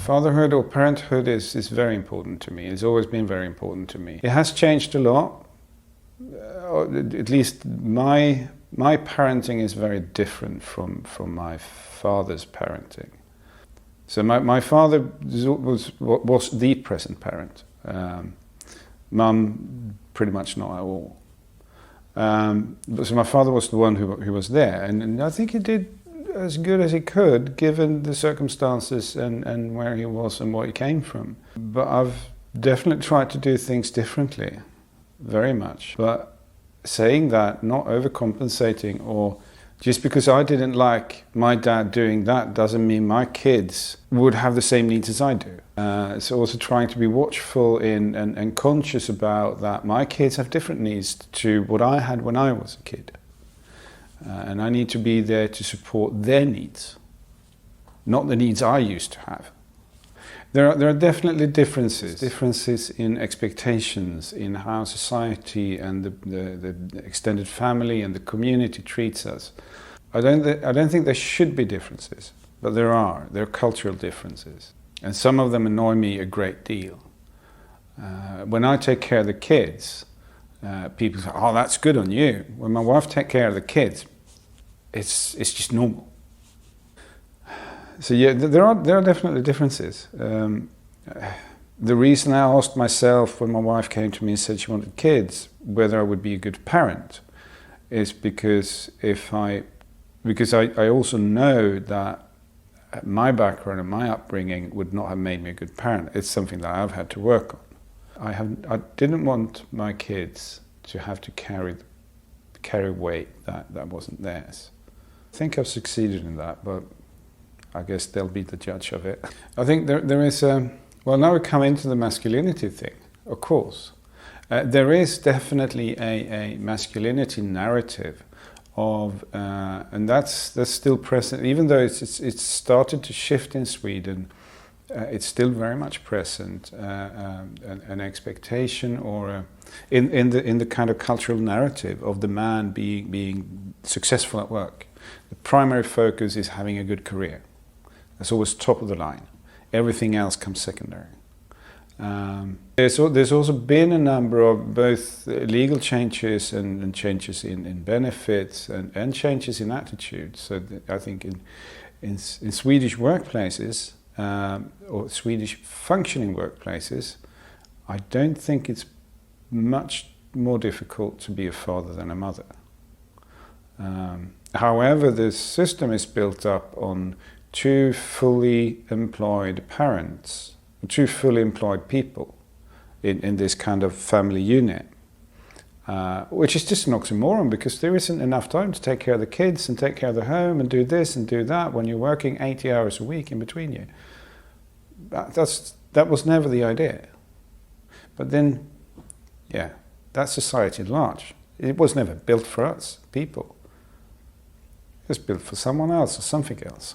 Fatherhood or parenthood is very important to me. It's always been very important to me. It has changed a lot. At least my parenting is very different from my father's parenting. So my father was the present parent. Mum, pretty much not at all. So my father was the one who was there, and I think he did as good as he could, given the circumstances and where he was and what he came from. But I've definitely tried to do things differently, very much. But saying that, not overcompensating, or just because I didn't like my dad doing that doesn't mean my kids would have the same needs as I do. So also trying to be watchful and conscious about that my kids have different needs to what I had when I was a kid. And I need to be there to support their needs, not the needs I used to have. There are definitely differences in expectations, in how society and the extended family and the community treats us. I don't think there should be differences, but there are. There are cultural differences, and some of them annoy me a great deal. When I take care of the kids, people say, "Oh, that's good on you." When my wife takes care of the kids, it's just normal. So yeah, there are definitely differences. The reason I asked myself when my wife came to me and said she wanted kids, whether I would be a good parent, is because I also know that my background and my upbringing would not have made me a good parent. It's something that I've had to work on. I didn't want my kids to have to carry weight that wasn't theirs. I think I've succeeded in that, but I guess they'll be the judge of it. I think there is now we come into the masculinity thing, of course. There is definitely a masculinity narrative of, and that's still present, even though it's started to shift in Sweden. It's still very much present, an expectation or in the kind of cultural narrative of the man being successful at work. The primary focus is having a good career. That's always top of the line. Everything else comes secondary. There's also been a number of both legal changes and changes in benefits and changes in attitudes. So I think in Swedish workplaces, or Swedish functioning workplaces, I don't think it's much more difficult to be a father than a mother. However, the system is built up on two fully employed parents, two fully employed people in this kind of family unit, which is just an oxymoron, because there isn't enough time to take care of the kids and take care of the home and do this and do that when you're working 80 hours a week in between you. That was never the idea. But then, yeah, that's society at large. It was never built for us, people. It was built for someone else or something else.